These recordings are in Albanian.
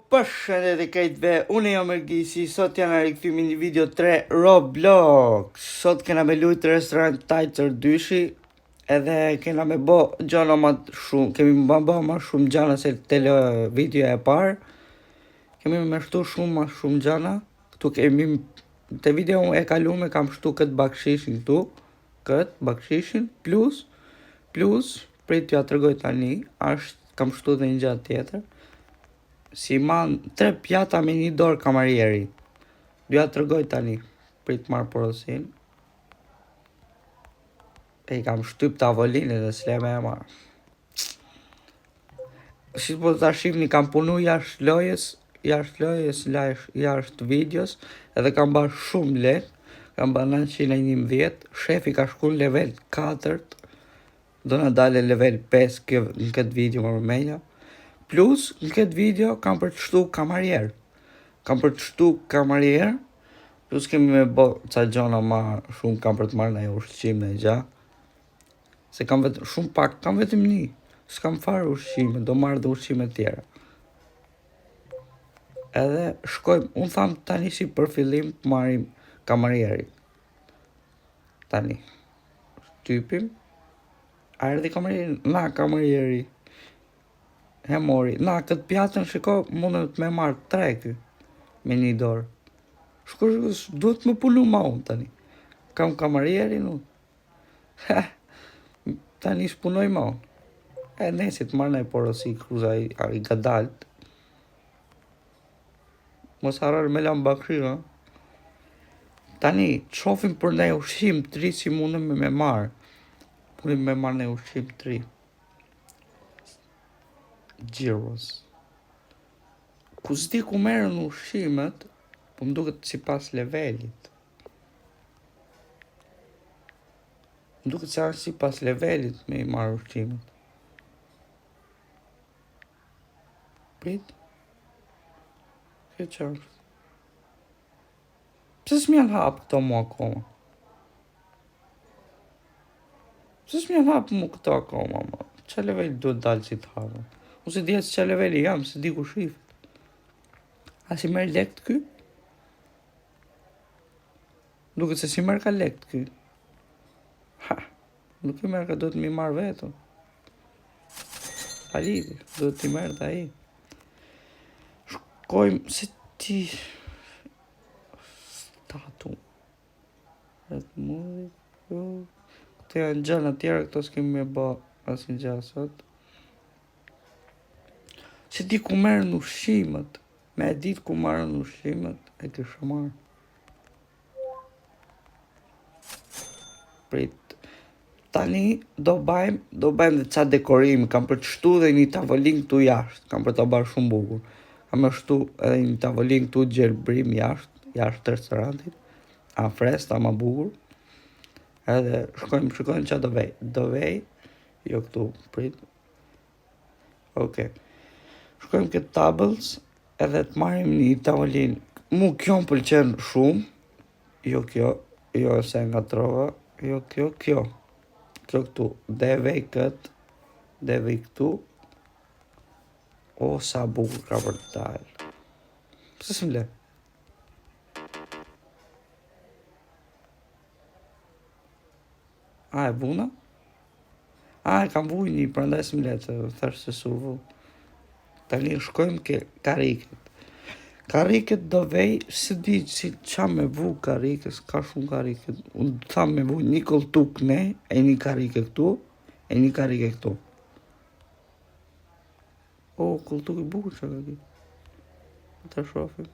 Përshëndetje kejtve, unë jam Ergisi, sot janë rikëthimi një video 3 Roblox. Sot kena me lujtë restorant Tajtër dyshi, edhe kena me bo gjana ma shumë, kemi më bo ma shumë gjana se tele video e parë. Kemi me shtu ma shumë gjana, këtu kemi, te video e kalume kam shtu këtë bakshishin këtu, këtë bakshishin, plus, prit t'ja të rëgoj tani, kam shtu dhe një gjatë tjetër. Si man 3 pjata me një dorë kamarieri. Duja të rëgoj tani. Prit marë porosin. E kam shtyp tavolinë dhe s'leme e marë. Si po të shifni kam punu jashtë lojës, jashtë videos, edhe kam ba shumë let, kam ba 911, shefi ka shku në level 4, do në dale level 5 në këtë video më rëmenja. Plus, në këtë video kam përqështu kamarier. Plus kemi me bo ca gjona ma shumë kam për të marrë në e ushqim në e gja. Se kam vetëm shumë pak, kam vetëm një. S'kam farë ushqime, do marrë dhe ushqime tjera. Edhe shkojmë, unë thamë tani si për fillim të marrim kamarieri. Tani. Shtypim. A erdi kamarieri? Na, kamarieri. He mori, na këtë pjatën shiko mundet me marrë 3 kë me një dorë. Shko, duhet me punu ma unë tani. Kam kamarierin unë. Tani shpunoj ma unë. E nesit marrë në e porosi kruza i gadalt. Mos harar me lam bakshira. Tani, qofim për ne ushqim 3 si mundem me marrë. Punim me marrë ne ushqim 3. Gyros. Ku s'di ku merën ushqimet, po më duket si pas levelit. Më duket se si pas levelit me i marrë ushqimet. Prit? Kjo qartë. Pse s'mjan hapë këto mu akoma? Pse s'mjan hapë mu këto akoma, ma? Qa levelit duhet dalë si të hapë? Unë se dhjetë që leveli jam, se di ku shifët. A si merë lekt ky? Duket se si merë ka lekt ky. Ha, nuk i merë ka duhet mi marë veto. Paliti, duhet t'i merë t'a i. Shkojmë, se ti... Statu. Rëtë mudi, jo... Këte janë gjana tjera, këto s'kemi me ba asin gjasat. Se di ku merë në ushqimet, me e ditë ku marë në ushqimet, e kështë marë. Prit, tani do bajmë dhe ca dekorimi, kam për të shtu dhe një tavolin këtu jashtë, kam për të barë shumë bukur. Kam për shtu edhe një tavolin këtu gjelbrim jashtë të restorantit, a frest, a ma bukur. Edhe shkojmë qa do vej, jo këtu, prit. Okej. Shkojmë këtë tables, edhe të marim një tavolin. Mu kjo më pëlqen shumë. Jo kjo, jo se nga trova. Jo kjo. Kjo këtu. Devej këtë. Devej këtu. O, sa bukur ka për të dalë. Pse s'm le? A, e vuna? A, e kam vuj një, prandaj s'm le të thash se su vu. Tani shkojmë ke karikët. Karikët do vej, se di si qa me vu karikës, ka shumë karikët. Unë tham me vu një koltuk ne, e një karike këtu, e një karike këtu. O, koltuk i bukur që ka ki. Të shofim.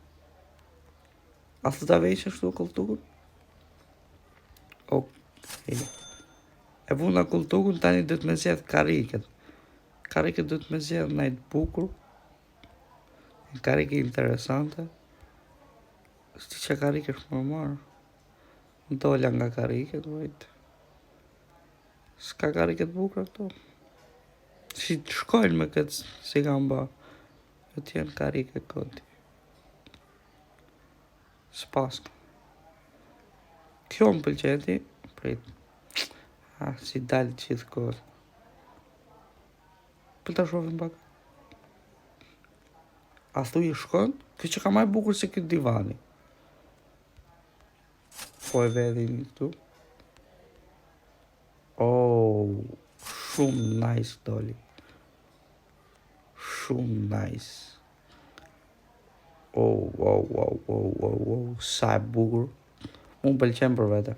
A thë ta vej që shtu koltukun? Okej. E vu nga koltukun, tani dhët me zjedh karikët. Karikët dhët me zjedh najtë bukur. Karike interesante. Sti që karike është më marë. Në dolla nga karike, dojtë. S'ka karike të bukra këto. Si të shkojnë me këtë, si kam ba. Këtë jenë karike këti. S'paska. Kjo më pëlqeti. Prit. Si dalë qitë kohë. Për të shofim baka. A thuj e shkon? Kjo që ka maj bukur se këtë divani. Po e vedhin këtu. Oh, shumë nice doli. Shumë nice. Oh, sa e bukur. Unë pëlqen për vete.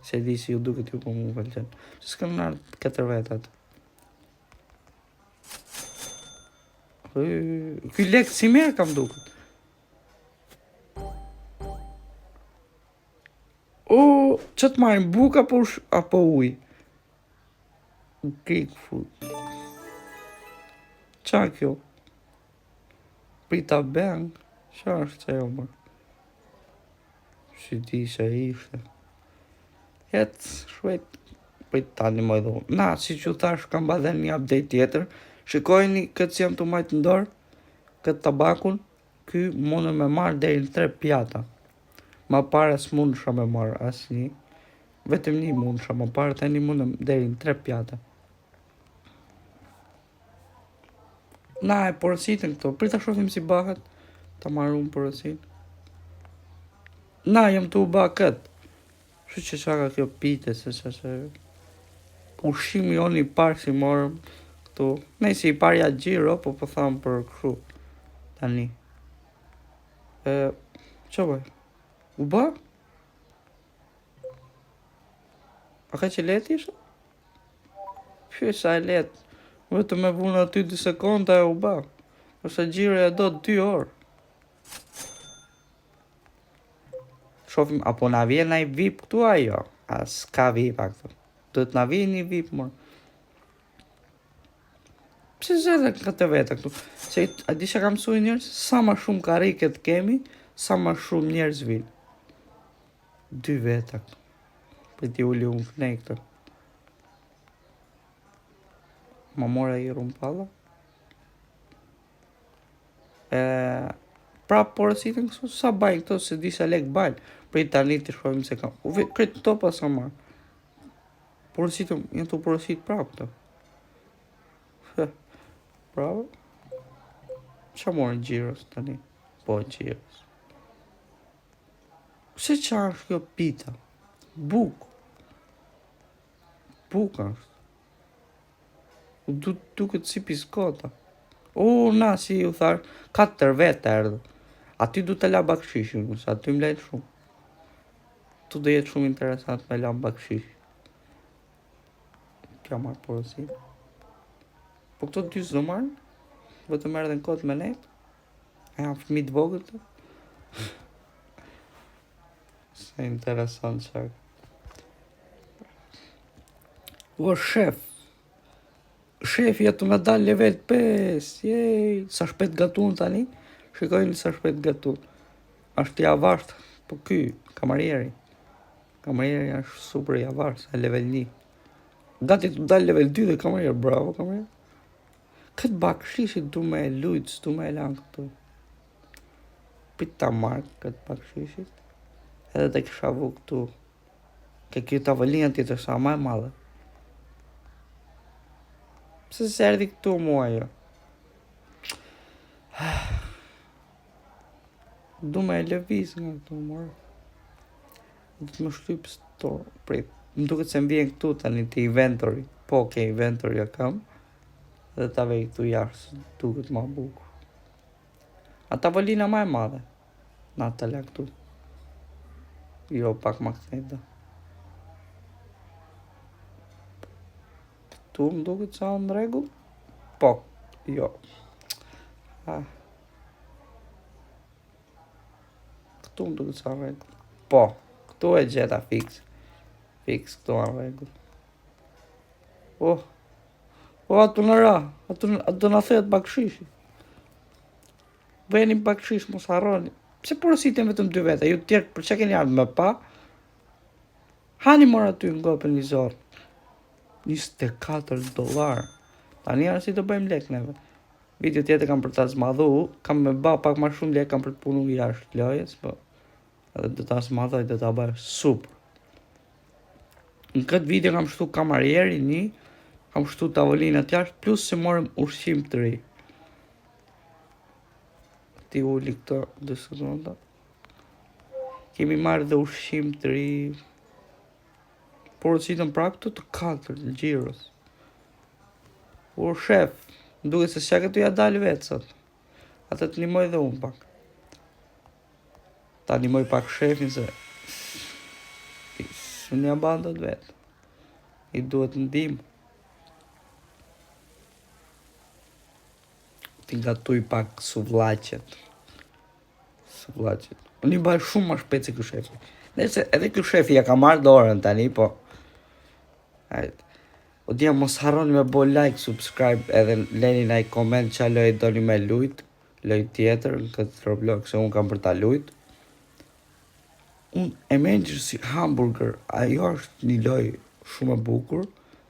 Se di si ju duket ju, po mu pëlqen. Se s'kam nërë 4 vetat. Ky lek si merë kam duket. Që të marrin buk apo uj? Greek food. Qa kjo? Prita bank? Qa është që jo më? Si di se ishte. Jetë shvet. Prit tani më edhu. Na, si që thash kam ba dhe një update tjetër. Shikojni këtë si jam të majtë ndorë. Këtë tabakun. Ky mundë me marrë deri në 3 pjata. Ma pare s'mund shë me marrë asë një. Vetëm një mund shë ma parë, të një mundëm deri në 3 pjata. Na e porositin këto, prita shofim si bahet, ta marru më porosin. Na, jam të u ba këtë. Shu që shaka kjo pite, se ushimi jo një parë si morëm këtu. Ne si i parja gjiro, po thamë për këshu. Tani. Që bëj? U ba? A ka që letë ishë? Pjë sa e letë. Vëtë me vunë aty 2 sekonda e u ba. Ose gjire e do 2 orë. Shofim, apo na vjen na i vip këtu ajo? A s'ka vip a këtu. Do të na vjen një vip, mor. Pse zedhe këtë vete këtu? Se a di që kam mësuj njerës? Sa ma shumë kariket kemi, sa ma shumë njerës vinë. 2 vete këtu. Për ti uli unë kënej këtë. Ma mora i rumpalla. Pra porositin kësu, sa bajnë këto, se di sa lek bajnë. Për i tani të shkojmë se kam. Kretë to pa sa marë. Porositin, janë të porosit prapë këto. Bravo. Qa morën gjirës tani? Po, gjirës. Se qa është kjo pita? Buk. Buk është. Duket si piskota. Na, si ju tharë, 4 vete erdhë. Aty du të la bakshishin, sa aty më lejtë shumë. Tu do jetë shumë interesant me la bakshish. Kja marë porosit. Po këto 2 s'do marë? Vëtë më erdhen kotë me nejtë? E janë fëmit vogël të? Se interesant qak. O, shef. Shefi jetu me dalë level 5. Jej. Sa shpet gatun tani? Shikojnë sa shpet gatun. Ashtë i avartë. Po ky, kamarieri. Kamarieri është super i avartë. Sa level 1. Gati të dalë level 2 dhe kamarieri. Bravo, kamarieri. Këtë bakshishit du me lujtë, du me lanë këtu. Pita markë këtë bakshishit. Edhe të kisha vu këtu. Ke kjo tavëlinja tjetër sa ma e madhe. Pse se erdi këtu mua jo? Du me e leviz nga këtu morë. Du të më shlyp sto. Prit. Më duket se më vjen këtu tani të inventory. Po, ke inventory ja kam. Dhe ta vej këtu jashtë. Duket ma bukur. A tavolina ma e madhe. Na të la këtu. Jo, pak ma këtejta. Tu më duket sa në regull? Po, jo. Këtu më duket sa në regull. Po, këtu e gjeta fix. Fix këtu në regull. Atu në ra. Atu në thejt bakshishi. Veni bakshish mos harroni. Pse porositin vetëm 2 vete? Ju tjerë për që keni ardhë me pa? Hani mora ty në gopën një zorë. $24. Tani janë si të bëjmë lek neve. Video tjetër kam për ta zmadhu. Kam me ba pak ma shumë lek kam për të punu jashtë lojës. Edhe dhe ta zmadhoj dhe ta bëjë super. Në këtë video kam shtu kamarieri një. Kam shtu tavolinat jashtë. Plus se morëm ushqim të ri. Ti uli këto 2 sekonda. Kemi marrë dhe ushqim të ri. Porocitën pra këtu të 4 të gjirës. Shef, duke se s'ja këtu ja dalë vetë sot. Atë të nimoj dhe unë pak. Ta nimoj pak shefin se së një bandët vetë. I duhet ndim. Ti nga tuj pak suvlaqet. Unë i bërë shumë më shpejt se kjo shefi. Nëse edhe kjo shefi ja ka marrë dorën tani, po. O dhja mos harroni me bo like, subscribe, edhe leni na i koment qa loj doni me lujt. Loj tjetër në këtë Roblox se unë kam për ta lujt. Unë e menjë si hamburger, ajo është një loj shumë e bukur.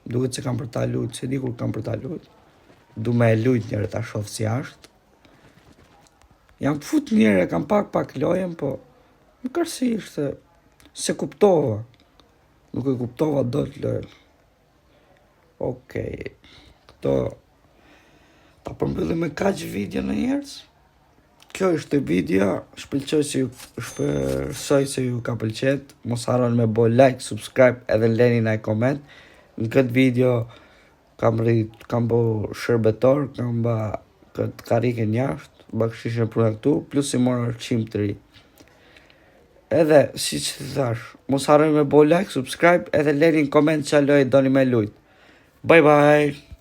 Duket se kam për ta lujt, se di kur kam për ta lujt. Du me e lujt njëre ta shof si ashtë. Jam fut njëre, kam pak lojen, po më kërsisht se kuptova. Nuk e kuptova do të lojen. Okej, këto ta përmbyllim me kaq video në njerës. Kjo është video, shpresoj se ju ka pëlqet. Mos harroni me bo like, subscribe, edhe leni na i koment. Në këtë video kam bo shërbetor, kam ba këtë karikën jashtë, bakshishën pruna këtu, plus i mora arqim të ri. Edhe, si që të thash, mos harroni me bo like, subscribe, edhe leni në koment qa loj doni me lujt. Bye bye!